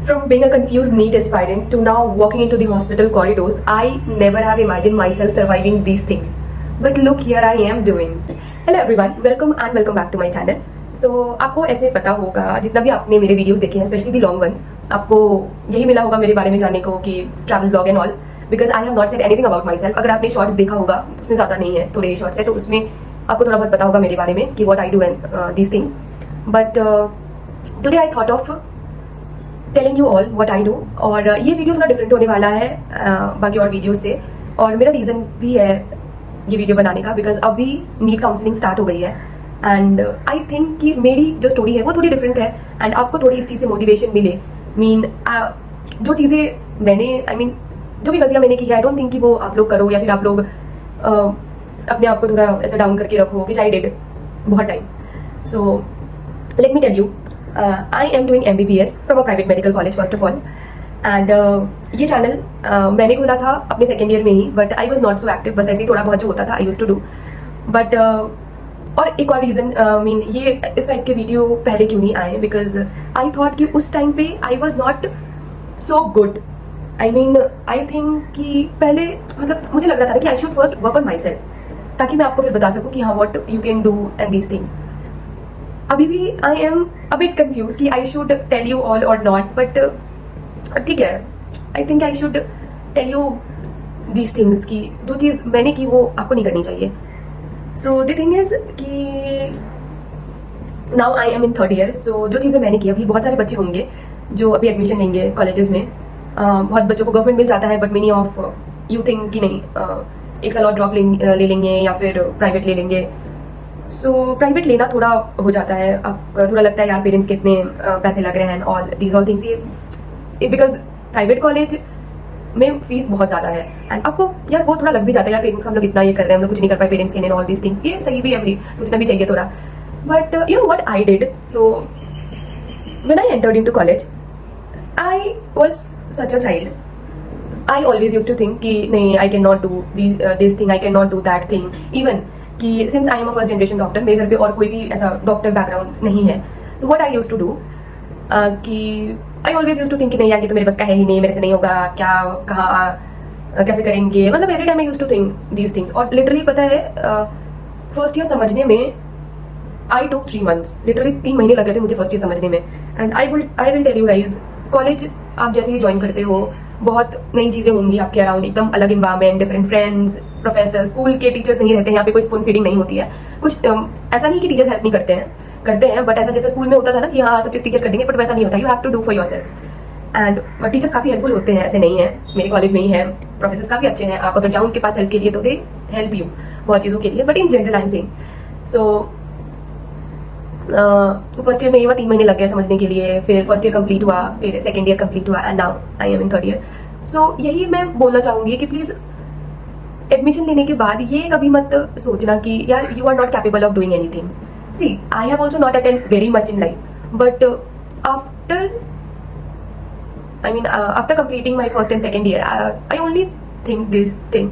From being a confused NEET aspirant to now walking into the hospital corridors, I never have imagined myself surviving these things. But look, here I am doing. Hello everyone, welcome and welcome back to my channel. So आपको ऐसे पता होगा जितना भी आपने मेरे videos देखे हैं, स्पेशली दी लॉन्ग वंस, आपको यही मिला होगा मेरे बारे में जानने को कि travel blog and all, because I have not said anything about my self. अगर आपने शॉर्ट्स देखा होगा, उसमें ज़्यादा नहीं है, थोड़े शॉर्ट्स है, तो उसमें आपको थोड़ा बहुत पता होगा मेरे बारे में कि what I do and these things. But today I thought of telling you all what I do. और ये वीडियो थोड़ा डिफरेंट होने वाला है बाकी और वीडियो से, और मेरा रीज़न भी है ये वीडियो बनाने का, बिकॉज अभी नीट काउंसलिंग स्टार्ट हो गई है एंड आई थिंक कि मेरी जो स्टोरी है वो थोड़ी डिफरेंट है एंड आपको थोड़ी इस चीज़ से मोटिवेशन मिले. जो चीज़ें मैंने जो भी गलतियाँ मैंने की है, आई डोंट थिंक कि वो आप लोग करो या फिर आप लोग अपने आप को थोड़ा ऐसा डाउन करके रखो, विच आई डिड बहुत time. So let me tell you, I am doing MBBS from a private medical college first of all, and ये चैनल मैंने खोला था अपने सेकेंड ईयर में ही, but I was not so active. बस ऐसे ही थोड़ा बहुत जो होता था I use to do. But और एक और रीज़न, ये इस टाइप के वीडियो पहले क्यों नहीं आए, बिकॉज आई थॉट कि उस टाइम पे I was not so good. I think कि पहले मतलब मुझे लग रहा था कि I should first work on myself, ताकि मैं आपको फिर बता सकूँ कि हाँ what you can do and these things. अभी भी I am a bit confuse कि I should tell you all और नॉट, बट ठीक है, I think I should tell you these things कि जो चीज़ मैंने की वो आपको नहीं करनी चाहिए. सो द थिंग इज कि now I am in third year. So जो चीज़ें मैंने की, अभी बहुत सारे बच्चे होंगे जो अभी एडमिशन लेंगे कॉलेजेस में. बहुत बच्चों को गवर्नमेंट मिल जाता है, but many of you think कि नहीं, एक साल और ड्रॉप ले लेंगे या फिर प्राइवेट ले लेंगे. सो प्राइवेट लेना थोड़ा हो जाता है, आपको थोड़ा लगता है यार पेरेंट्स के इतने पैसे लग रहे हैं ऑल दीज ऑल थिंग्स, ये बिकॉज प्राइवेट कॉलेज में फीस बहुत ज़्यादा है एंड आपको यार वो थोड़ा लग भी जाता है यार पेरेंट्स हम लोग इतना ये कर रहे हैं, हम लोग कुछ नहीं कर पाए पेरेंट्स के लिए ऑल दीज थिंग्स. ये सही भी है, अभी सोचना भी चाहिए थोड़ा. But you know what I did. So when I entered into college I was such a child. I always used to think कि नहीं, I can not do this thing, I can not do that thing. Even कि since I am a first generation doctor, मेरे घर पे और कोई भी ऐसा डॉक्टर बैकग्राउंड नहीं है. So what I used to do कि I always used to think कि नहीं यार ये तो मेरे बस का है ही नहीं, मेरे से नहीं होगा, क्या कहाँ कैसे करेंगे, मतलब every time I used to think these things. और लिटरली पता है फर्स्ट ईयर समझने में आई टुक 3 months, लिटरली 3 महीने लगे थे मुझे फर्स्ट ईयर समझने में. And I will tell you guys, college आप जैसे ही ज्वाइन करते हो बहुत नई चीज़ें होंगी आपके अराउंड, एकदम अलग environment, different friends, professor, school के टीचर्स नहीं रहते हैं यहाँ पे, कोई स्पून फीडिंग नहीं होती है. कुछ ऐसा नहीं कि टीचर्स हेल्प नहीं करते हैं, बट ऐसा जैसे स्कूल में होता था ना कि हाँ सब किस टीचर कर देंगे, बट वैसा नहीं होता. You have to do for yourself. And teachers काफ़ी हेल्पफुल होते हैं, ऐसे नहीं है, मेरे कॉलेज में ही है, प्रोफेसर काफ़ी अच्छे हैं. आप अगर जाओ उनके पास हेल्प के लिए तो दे हेल्प यू बहुत चीज़ों के लिए, but in general I am saying. So first year में ये 3 महीने लग गए समझने के लिए, फिर फर्स्ट ईयर कंप्लीट हुआ, फिर सेकेंड ईयर कंप्लीट हुआ and now I am in third year. So यही मैं बोलना चाहूँगी कि प्लीज़ एडमिशन लेने के बाद ये कभी मत सोचना कि यार you are not capable of doing anything. See I have also not attend very much in life, but after completing my first and second year I only think this thing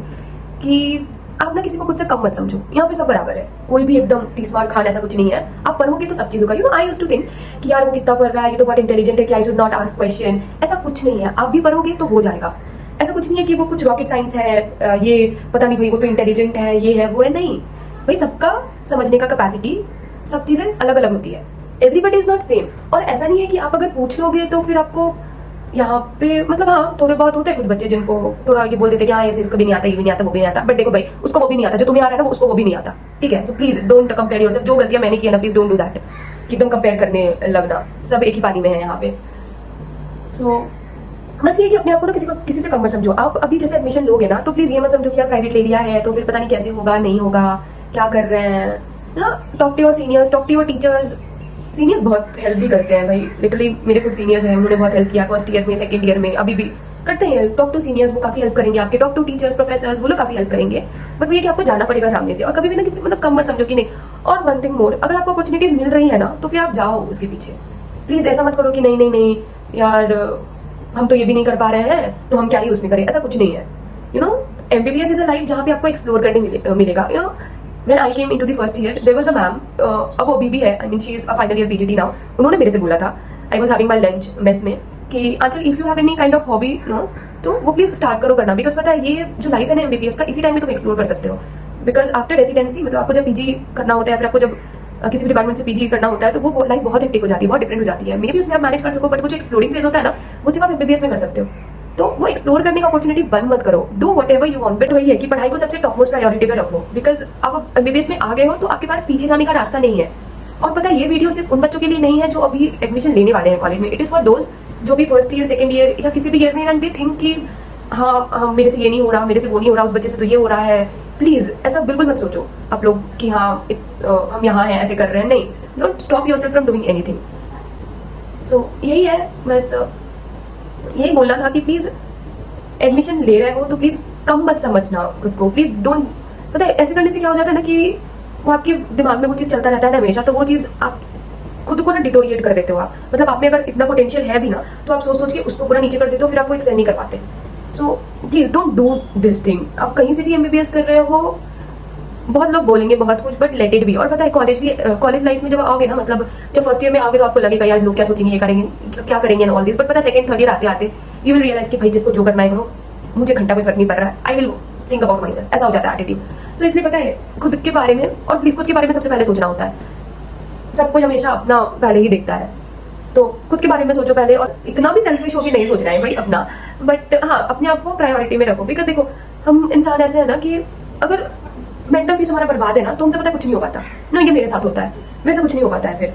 कि आप ना किसी को खुद से कम मत समझो. यहाँ पे सब बराबर है, कोई भी एकदम 30 मार खान ऐसा कुछ नहीं है. आप पढ़ोगे तो सब चीज़ों का, you know I used to think कि यार वो कितना पढ़ रहा है, ये तो बहुत इंटेलिजेंट है कि I should not ask question. ऐसा कुछ नहीं है, आप भी पढ़ोगे तो हो जाएगा. ऐसा कुछ नहीं है कि वो कुछ रॉकेट साइंस है, ये पता नहीं भाई वो तो इंटेलिजेंट है, ये है वो है, नहीं भाई. सबका समझने का कैपेसिटी, सब चीज़ें अलग अलग होती है. Everybody is not same. और ऐसा नहीं है कि आप अगर पूछ लोगे तो फिर आपको यहाँ पे मतलब हाँ थोड़े बहुत होते हैं कुछ बच्चे जिनको थोड़ा ये बोल देते कि हाँ ऐसे इसको भी नहीं आता, ये भी नहीं आता, वो भी नहीं आता. बट देखो भाई, उसको वो भी नहीं आता जो तुम्हें आ रहा है ना, उसको वो भी नहीं आता. ठीक है, so please don't compare yourself. जो गलतियां मैंने की है ना, प्लीज डोंट डू दैट कि एकदम कंपेयर करने लगना. सब एक ही पानी में है यहाँ पे. सो बस ये कि अपने आप को ना किसी से कम मत समझो. आप अभी जैसे एडमिशन लोगे ना, तो प्लीज ये मत समझो कि यार प्राइवेट ले लिया है तो फिर पता नहीं कैसे होगा, नहीं होगा, क्या कर रहे हैं ना. Talk to your seniors, talk to your teachers. Seniors बहुत हेल्प भी करते हैं भाई, लिटरली मेरे कुछ सीनियर्स हैं, उन्होंने बहुत हेल्प किया फर्स्ट ईयर में, सेकंड ईयर में, अभी भी करते हैं. टॉक टू सीनियर्स, वो काफ़ी हेल्प करेंगे आपके. टॉक टू टीचर्स, प्रोफेसर्स, वो लोग काफ़ी हेल्प करेंगे. बट वो ये कि आपको जाना पड़ेगा सामने से, और कभी भी ना किसी मतलब कम मत समझो कि नहीं. और वन थिंग मोर, अगर आपको अपॉर्चुनिटीज मिल रही है ना, तो फिर आप जाओ उसके पीछे. प्लीज़ ऐसा मत करो कि नहीं नहीं नहीं यार हम तो ये भी नहीं कर पा रहे हैं तो हम क्या ही उसमें करें. ऐसा कुछ नहीं है. You know MBBS is a life जहाँ पे आपको एक्सप्लोर करने मिलेगा. You know when I came into the first year, there was a ma'am, अब वो अभी भी है, I mean she is a final year PGD now. उन्होंने मेरे से बोला था, I was having my lunch mess में कि Anchal if you have any kind of hobby no, तो वो प्लीज स्टार्ट करो करना, बिकॉज पता है ये जो लाइफ है ना एमबीबीएस का, इसी टाइम में तुम एक्सप्लोर कर सकते हो। बिकॉज आफ्टर रेसिडेंसी मतलब आपको जब पीजी करना होता है, फिर आपको जब किसी भी डिपार्टमेंट से पीजी करना होता है, तो वो लाइफ बहुत हेक्टिक हो जाती है, बहुत डिफरेंट हो जाती है। मे भी उसमें आप मैनेज कर सको, बट वो जो एक्सप्लोरिंग फेज होता है ना, वो सिर्फ आप एमबीबीएस में कर सकते हो। तो वो एक्सप्लोर करने का अपॉर्चुनिटी बंद मत करो, do what ever you want. But वही है कि पढ़ाई को सबसे टॉप मोस्ट प्रायोरिटी पे रखो, बिकॉज आप एमबीबीएस में आ गए हो तो आपके पास पीछे जाने का रास्ता नहीं है। और पता है ये वीडियो सिर्फ उन बच्चों के लिए नहीं है जो अभी एडमिशन लेने वाले हैं कॉलेज में, इट इज फॉर दोज जो भी फर्स्ट ईयर, सेकंड ईयर या किसी भी ईयर में, एंड दे थिंक कि हाँ मेरे से ये नहीं हो रहा, मेरे से वो नहीं हो रहा, उस बच्चे से तो ये हो रहा है। प्लीज ऐसा बिल्कुल मत सोचो आप लोग कि हाँ हम यहाँ हैं ऐसे कर रहे हैं, नहीं, don't stop yourself from doing anything. So यही है, बस यही बोलना था कि प्लीज एडमिशन ले रहे हो तो प्लीज कम मत समझना खुद को, प्लीज डोंट। पता है ऐसे करने से क्या हो जाता है ना कि वो आपके दिमाग में वो चीज चलता रहता है ना हमेशा, तो वो चीज आप खुद को ना डिटोरिएट कर देते हो आप। मतलब आप में अगर इतना पोटेंशियल है भी ना, तो आप सोच सोच के उसको पूरा नीचे कर देते हो, फिर आप वो एक्सेल नहीं कर पाते। So please don't do this thing. आप कहीं से भी एमबीबीएस कर रहे हो, बहुत लोग बोलेंगे बहुत कुछ, बट लेट इट बी। और पता है कॉलेज लाइफ में जब आओगे ना, मतलब जब फर्स्ट ईयर में आओगे तो आपको लगेगा यार लोग क्या सोचेंगे, ये करेंगे क्या करेंगे ऑल दिस, बट पता है सेकंड थर्ड ईयर आते आते यू विल रियलाइज कि भाई जिसको जो करना है करो, मुझे घंटा कोई फर्क नहीं पड़ रहा है, I will think about my self. ऐसा हो जाता है एटीट्यूड। सो इसलिए पता है खुद के बारे में, और प्लीज खुद के बारे में सबसे पहले सोचना होता है। सब कोई हमेशा अपना पहले ही देखता है, तो खुद के बारे में सोचो पहले। और इतना भी सेल्फिश होकर नहीं सोचना है भाई अपना, बट हाँ अपने आप को प्रायोरिटी में रखो। बिकॉज देखो हम इंसान ऐसे है ना कि अगर मेंटल पीस हमारा बर्बाद है ना, तो हमसे पता कुछ नहीं हो पाता ना, ये मेरे साथ होता है, मेरे से कुछ नहीं हो पाता है। फिर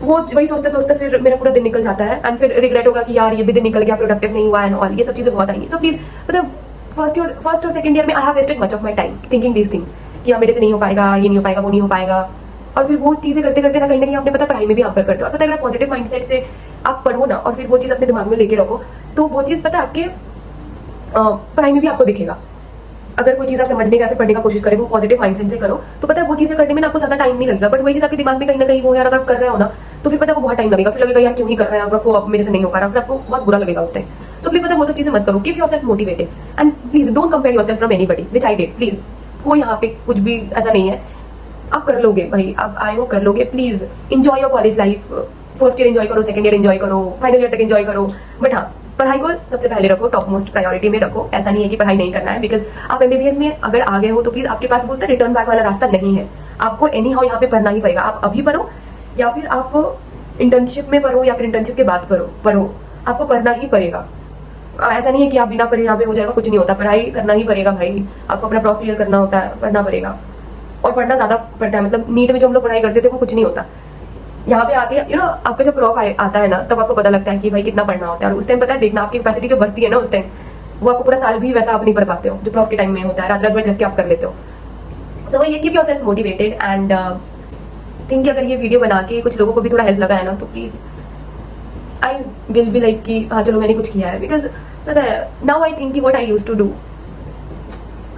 वो वही सोचते सोचते फिर मेरा पूरा दिन निकल जाता है, एंड फिर रिग्रेट होगा कि यार ये भी दिन निकल गया, प्रोडक्टिव नहीं हुआ एंड ऑल, ये सब चीजें बहुत आएंगी। सो प्लीज मतलब फर्स्ट और सेकंड ईयर में I have wasted much of my time thinking these things कि मेरे से नहीं हो पाएगा, ये नहीं हो पाएगा, वो नहीं हो पाएगा। और फिर वो चीजें करते करते ना कहीं ना कहीं आपने पता पढ़ाई में भी आप करते हो। और पता है अगर पॉजिटिव माइंडसेट से आप पढ़ो ना, और फिर वो चीज अपने दिमाग में लेके रखो, तो वो चीज पता है आपके पढ़ाई में भी आपको दिखेगा। अगर कोई चीज आप समझने का फिर पढ़ने का कोशिश करें, वो पॉजिटिव माइंडसेट से करो, तो पता है वो चीजें करने में आपको ज्यादा टाइम नहीं लगेगा। बट वही चीज आपके दिमाग में कहीं ना कहीं वो यार अगर आप कर रहे हो ना, तो फिर पता है वो बहुत टाइम लगेगा, फिर लगेगा यार क्यों ही कर रहे हैं आप, अब मेरे से नहीं हो पा रहा, फिर आपको बहुत बुरा लगेगा उस टाइम। तो प्लीज पता है वो सब चीजें मत करो, keep yourself motivated and please don't compare yourself from anybody, which I did. Please कोई यहाँ पे कुछ भी ऐसा नहीं है, आप कर लोगे भाई, आप आए हो कर लोगे। Please enjoy your college life, first year enjoy करो, सेकंड ईयर एंजॉय करो, फाइनल ईयर तक एंजॉय करो। बट हाँ पढ़ाई को सबसे पहले रखो, टॉप मोस्ट प्रायोरिटी में रखो। ऐसा नहीं है कि पढ़ाई नहीं करना है, बिकॉज आप एमबीबीएस में अगर आ गए हो तो प्लीज आपके पास वो रिटर्न बैक वाला रास्ता नहीं है, आपको एनी हाउ यहाँ पे पढ़ना ही पड़ेगा। आप अभी पढ़ो या फिर आप इंटर्नशिप में पढ़ो या फिर इंटर्नशिप के बाद पढ़ो, आपको पढ़ना ही पड़ेगा। ऐसा नहीं है कि आप बिना पढ़े यहाँ पे हो जाएगा, कुछ नहीं होता, पढ़ाई करना ही पड़ेगा भाई। आपको अपना प्रॉफ क्लियर करना होता है, पढ़ना पड़ेगा, और पढ़ना ज्यादा पड़ता है। मतलब नीट में जो हम लोग पढ़ाई करते थे वो कुछ नहीं होता, यहाँ पे आके आपका जब प्रॉफ आता है ना, तब आपको पता लगता है कि भाई कितना पढ़ना होता है। और उस टाइम पता है देखना आपकी कैपेसिटी जो बढ़ती है ना उस टाइम, वो आपको पूरा साल भी वैसा आप नहीं पढ़ पाते हो जो प्रॉफ के टाइम में होता है, रात भर जग के आप कर लेते हो। सो वही keep yourself motivated and think अगर ये वीडियो बना के कुछ लोगों को भी थोड़ा हेल्प लगा है ना, तो please I will be like कि हाँ चलो मैंने कुछ किया है। बिकॉज पता है now I think what I used to do,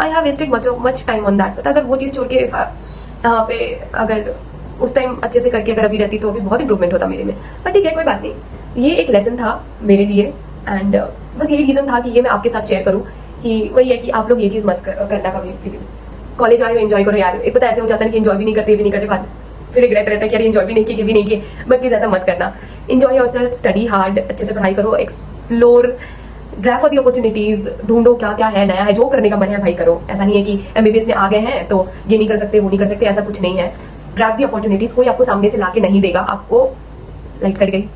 I have wasted much time on that. पता अगर वो चीज छोड़ के यहाँ पे अगर उस टाइम अच्छे से करके अगर अभी रहती तो अभी बहुत इंप्रूवमेंट होता मेरे में। पर ठीक है कोई बात नहीं, ये एक लेसन था मेरे लिए एंड बस यही रीजन था कि ये मैं आपके साथ शेयर करूँ कि वही है कि आप लोग ये चीज मत करना कभी प्लीज। कॉलेज आए एंजॉय करो यार, एक पता ऐसे हो जाता है कि एंजॉय भी नहीं करते, भी नहीं करते, बाद फिर रिग्रेट रहता है कि यार एंजॉय भी नहीं किए, भी नहीं किए। बट प्लीज ऐसा मत करना, एंजॉय योरसेल्फ, स्टडी हार्ड, अच्छे से पढ़ाई करो, explore, grab for the opportunities, ढूंढो क्या क्या है नया है, जो करने का मन है भाई करो। ऐसा नहीं है कि एमबीबीएस में आ गए हैं तो ये नहीं कर सकते, वो नहीं कर सकते, ऐसा कुछ नहीं है। ग्रैब दी अपॉर्चुनिटीज, कोई आपको सामने से लाके नहीं देगा, आपको लाइट कट गई,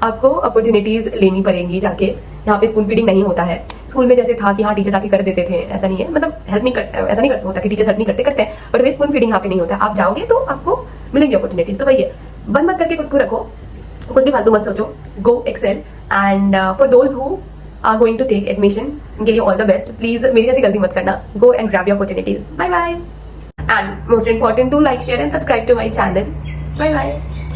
आपको अपॉर्चुनिटीज लेनी पड़ेंगी जाके। यहाँ पे स्कूल फीडिंग नहीं होता है, स्कूल में जैसे था कि हाँ टीचर जाके कर देते थे, ऐसा नहीं है। मतलब हेल्प नहीं करते, ऐसा नहीं होता कि टीचर हेल्प नहीं करते हैं, बट वे स्कूल फीडिंग यहाँ पे नहीं होता है। आप जाओगे तो आपको मिलेंगी अपॉर्चुनिटीज। तो वही है, बंद मत करके खुद को रखो, खुद भी फालतू मत सोचो, go excel and for those who are going to take admission, give you all the best. Please मेरी जैसी गलती मत करना, go and grab your opportunities. Bye bye. And most important, do like, share and subscribe to my channel. Bye bye.